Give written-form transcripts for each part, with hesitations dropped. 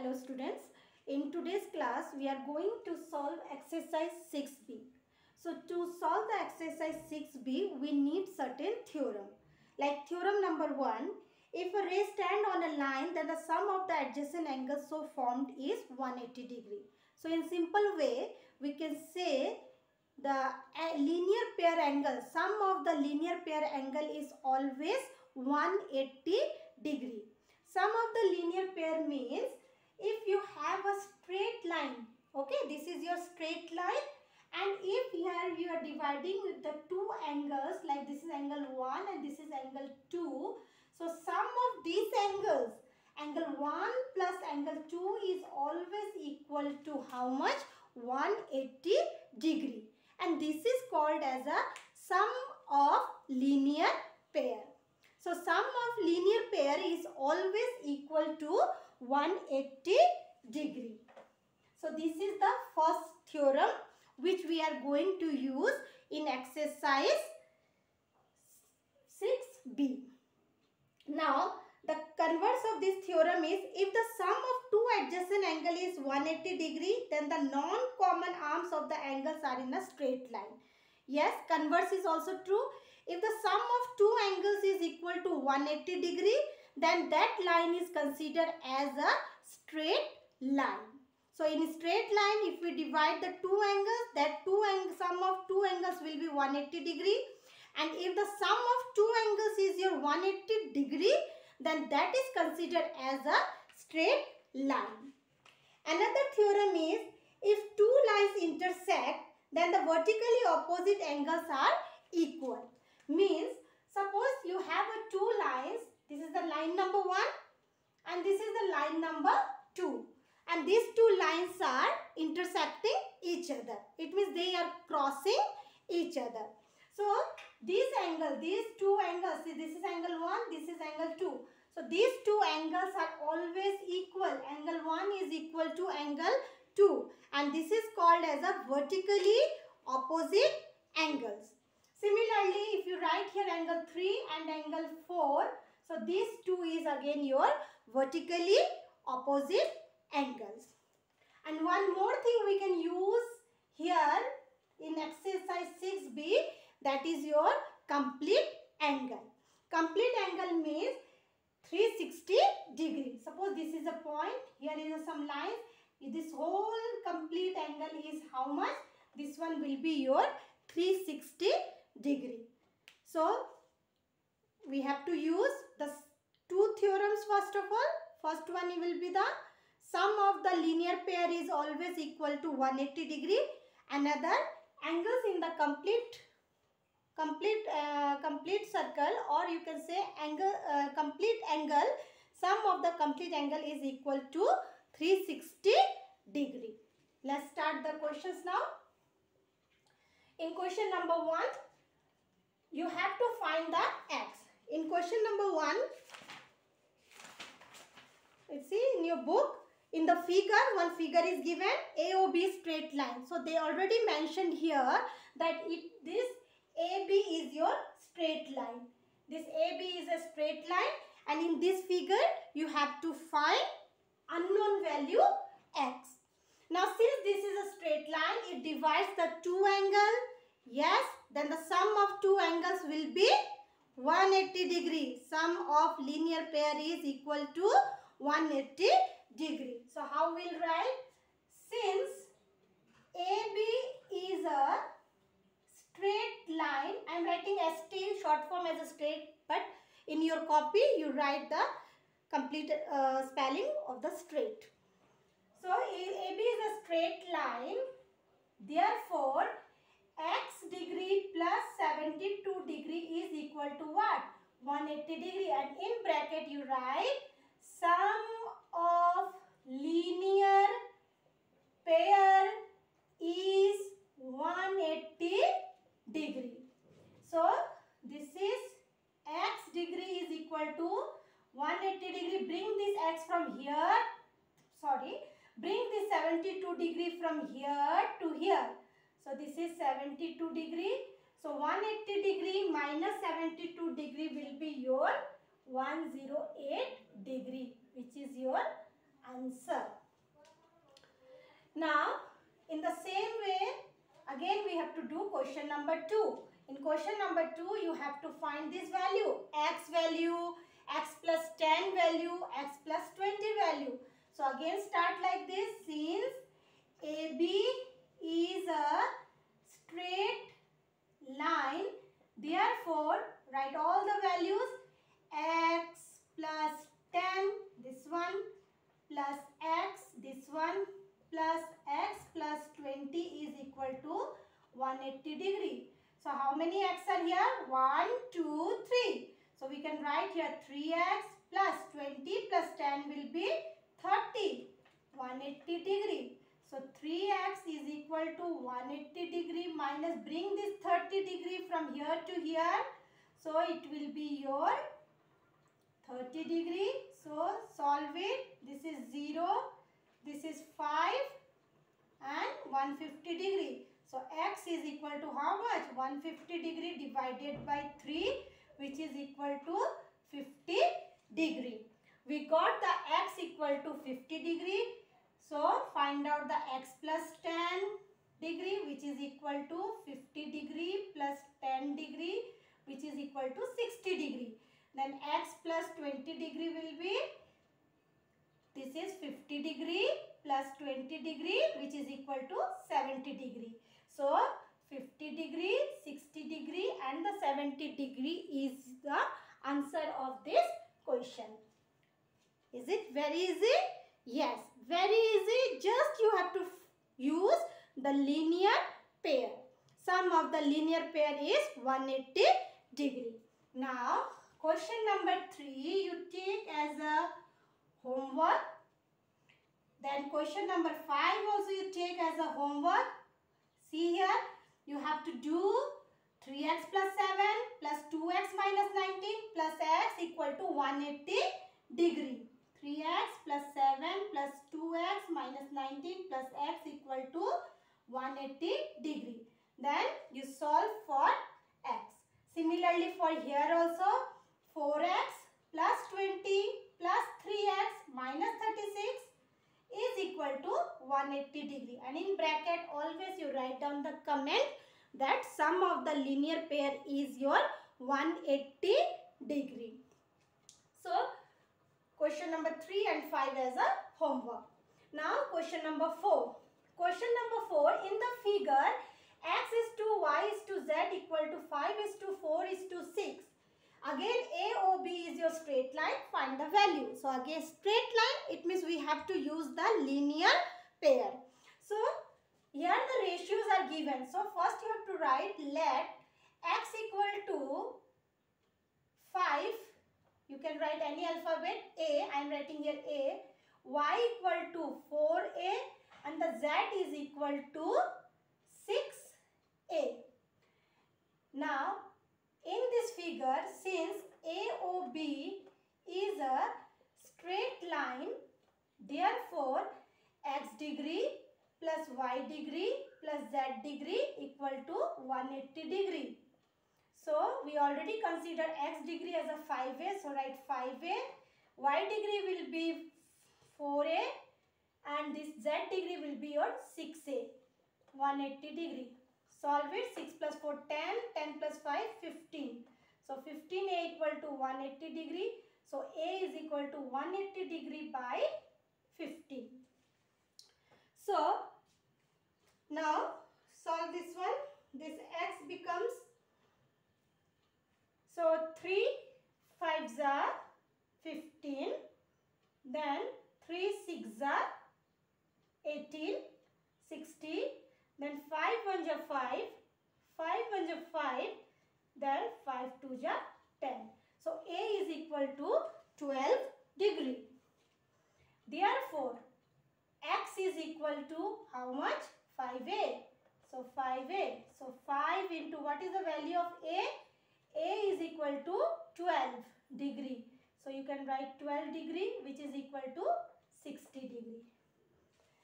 Hello students, in today's class we are going to solve exercise 6b. So to solve the exercise 6b we need certain theorem. Like theorem number 1, if a ray stand on a line then the sum of the adjacent angles so formed is 180 degree. So in simple way we can say the linear pair angle, sum of the linear pair angle is always 180 degree. Sum of the linear pair means if you have a straight line, okay, this is your straight line, and if here you are dividing with the two angles, like this is angle 1 and this is angle 2, so sum of these angles, angle 1 plus angle 2 is always equal to how much? 180 degree, and this is called as a sum of linear pair. So sum of linear pair is always equal to 180 degree. So this is the first theorem which we are going to use in exercise 6b. Now the converse of this theorem is if the sum of two adjacent angle is 180 degree, then the non-common arms of the angles are in a straight line. Yes, converse is also true. If the sum of two angles is equal to 180 degree, then that line is considered as a straight line. So in a straight line, if we divide the two angles, that sum of two angles will be 180 degree. And if the sum of two angles is your 180 degree, then that is considered as a straight line. Another theorem is if two lines intersect, then the vertically opposite angles are equal. Means suppose you have two lines, this is the line number 1 and this is the line number 2, and these two lines are intersecting each other. It means they are crossing each other. So these two angles, see, this is angle 1, this is angle 2. So these two angles are always equal. Angle 1 is equal to angle 2, and this is called as a vertically opposite angles. Similarly, if you write here angle 3 and angle 4, so these two is again your vertically opposite angles. And one more thing we can use here in exercise 6b, that is your complete angle. Complete angle means 360 degree. Suppose this is a point, here is some line. This whole complete angle is how much? This one will be your 360 degree. So we have to use the two theorems first of all. First one will be the sum of the linear pair is always equal to 180 degree. Another, angles in the complete circle, or you can say complete angle, sum of the complete angle is equal to 360 degree. Let's start the questions now. In question number 1, you have to find the x. In question number 1, let's see in your book, in the figure, one figure is given, AOB straight line. So they already mentioned here that this AB is your straight line. This AB is a straight line, and in this figure you have to find unknown value x. Now since this is a straight line, it divides the two angles. Yes, then the sum of two angles will be 180 degree. Sum of linear pair is equal to 180 degree. So how we'll write? Since AB is a straight line, I am writing ST short form as a straight, but in your copy you write the complete spelling of the straight. So AB is a straight line, therefore x degree plus 72 degree is equal to what? 180 degree, and in bracket you write sum of linear pair is 180 degree. So this is x degree is equal to 180 degree. Bring this x from here, bring this 72 degree from here to here. So this is 72 degree. So 180 degree minus 72 degree will be your 108 degree, which is your answer. Now, in the same way, again we have to do question number 2. In question number 2, you have to find this value, x value, x plus 10 value, x plus 20 value. So again start like this. Since AB is a straight line, therefore write all the values. X plus 10, this one, plus x, this one, plus x plus 20 is equal to 180 degree. So how many x are here? 1, 2, 3. So we can write here 3x plus 20 plus 10 will be 30, 180 degree. So 3x is equal to 180 degree minus, bring this 30 degree from here to here. So it will be your 30 degree. So solve it. This is 0, this is 5 and 150 degree. So x is equal to how much? 150 degree divided by 3, which is equal to 50 degree. We got the x equal to 50 degree. So find out the x plus 10 degree, which is equal to 50 degree plus 10 degree, which is equal to 60 degree. Then x plus 20 degree will be, this is 50 degree plus 20 degree, which is equal to 70 degree. So 50 degree, 60 degree and the 70 degree is the answer of this question. Is it very easy? Yes, very easy. Just you have to use the linear pair. Sum of the linear pair is 180 degree. Now, question number 3 you take as a homework. Then question number 5 also you take as a homework. See here, you have to do 3x plus 7 plus 2x minus 19 plus x equal to 180 degree. 3x plus 7 plus 2x minus 19 plus x equal to 180 degree. Then you solve for x. Similarly for here also, 4x plus 20 plus 3x minus 36 is equal to 180 degree. And in bracket always you write down the comment that sum of the linear pair is your 180 degree. So question number 3 and 5 as a homework. Now question number 4. Question number 4, in the figure x is to y is to z equal to 5 is to 4 is to 6. Again AOB is your straight line, find the value. So again straight line, it means we have to use the linear pair. So here the ratios are given. So first you have to write, let x equal to 5, you can write any alphabet, A, I am writing here A, y equal to 4a and the z is equal to 6a. Now in this figure, since AOB is a straight line, therefore x degree plus y degree plus z degree equal to 180 degree. So we already consider x degree as a 5a, so write 5a, y degree will be 4a and this z degree will be your 6a, 180 degree. Solve it. 6 plus 4, 10. 10 plus 5, 15. So 15a equal to 180 degree. So a is equal to 180 degree by 15. So now solve this one. This x becomes, so 3 5s are 15. Then 3 6s are 18, 60. Then 5 1s are 5, 5 1s are 5, then 5 2s are 10. So A is equal to 12 degree. Therefore, x is equal to how much? 5a. So 5a. So 5 into what is the value of A? A is equal to 12 degree. So you can write 12 degree, which is equal to 60 degree.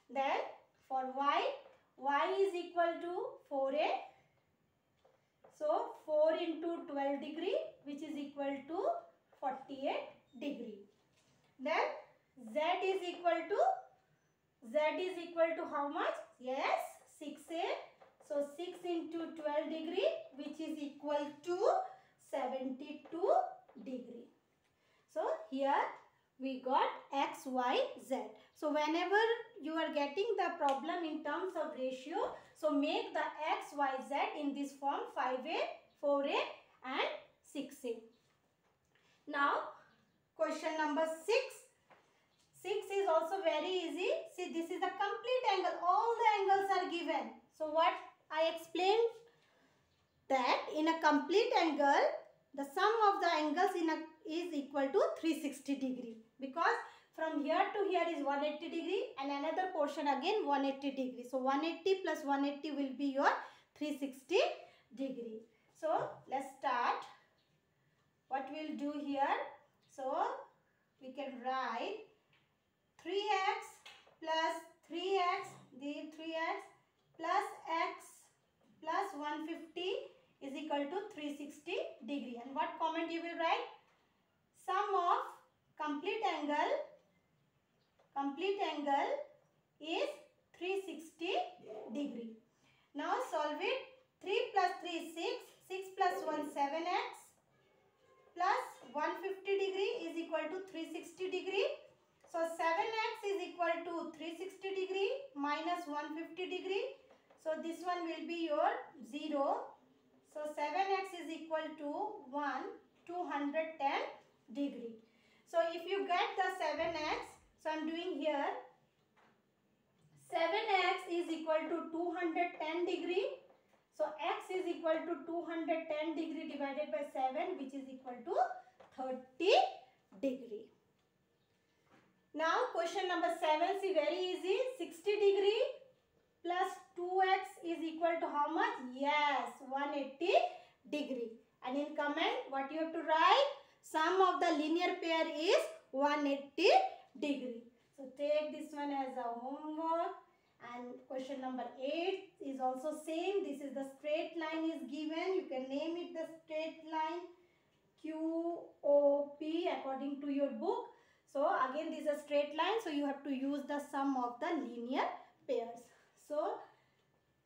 Then for y is equal to 4a. So 4 into 12 degree, which is equal to 48 degree. Then z is equal to Z is equal to how much? Yes, 6a. So 6 into 12 degree, which is equal to 72 degree. So here we got x, y, z. So whenever you are getting the problem in terms of ratio, so make the x, y, z in this form 5a, 4a and 6a. Now question number 6. 6 is also very easy. See, this is a complete angle. All the angles are given. So what I explained, that in a complete angle, the sum of the angles is equal to 360 degree. Because from here to here is 180 degree and another portion again 180 degree. So 180 plus 180 will be your 360 degree. So let's start. What we'll do here, so we can write 3x plus 3x, the 3x plus x plus 150 is equal to 360 degree. And what comment you will write? Sum of complete angle is 360 degree. Now solve it. 3 plus 3 is 6. 6 plus 1 7x plus 150 degree is equal to 360 degree. So 7x is equal to 360 degree minus 150 degree. So this one will be your 0. So 7x is equal to 210 degree. So if you get the 7x, so I am doing here 7x is equal to 210 degree. So x is equal to 210 degree divided by 7, which is equal to 30 degree. Now question number 7, see, very easy. 60 degree plus 2x is equal to how much? Yes, 180 degree. And in comment, what you have to write? Sum of the linear pair is 180 degree. So take this one as a homework. And question number 8 is also same. This is the straight line is given. You can name it the straight line QOP according to your book. So again this is a straight line. So you have to use the sum of the linear pairs. So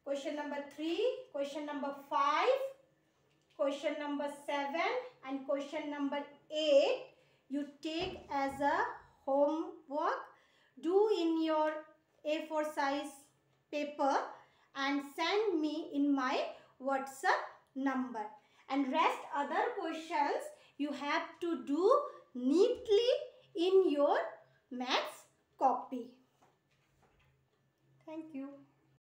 question number 3, question number 5, question number 7 and question number 8 you take as a homework. Do in your A4 size paper and send me in my WhatsApp number. And rest other questions you have to do neatly in your maths copy. Thank you.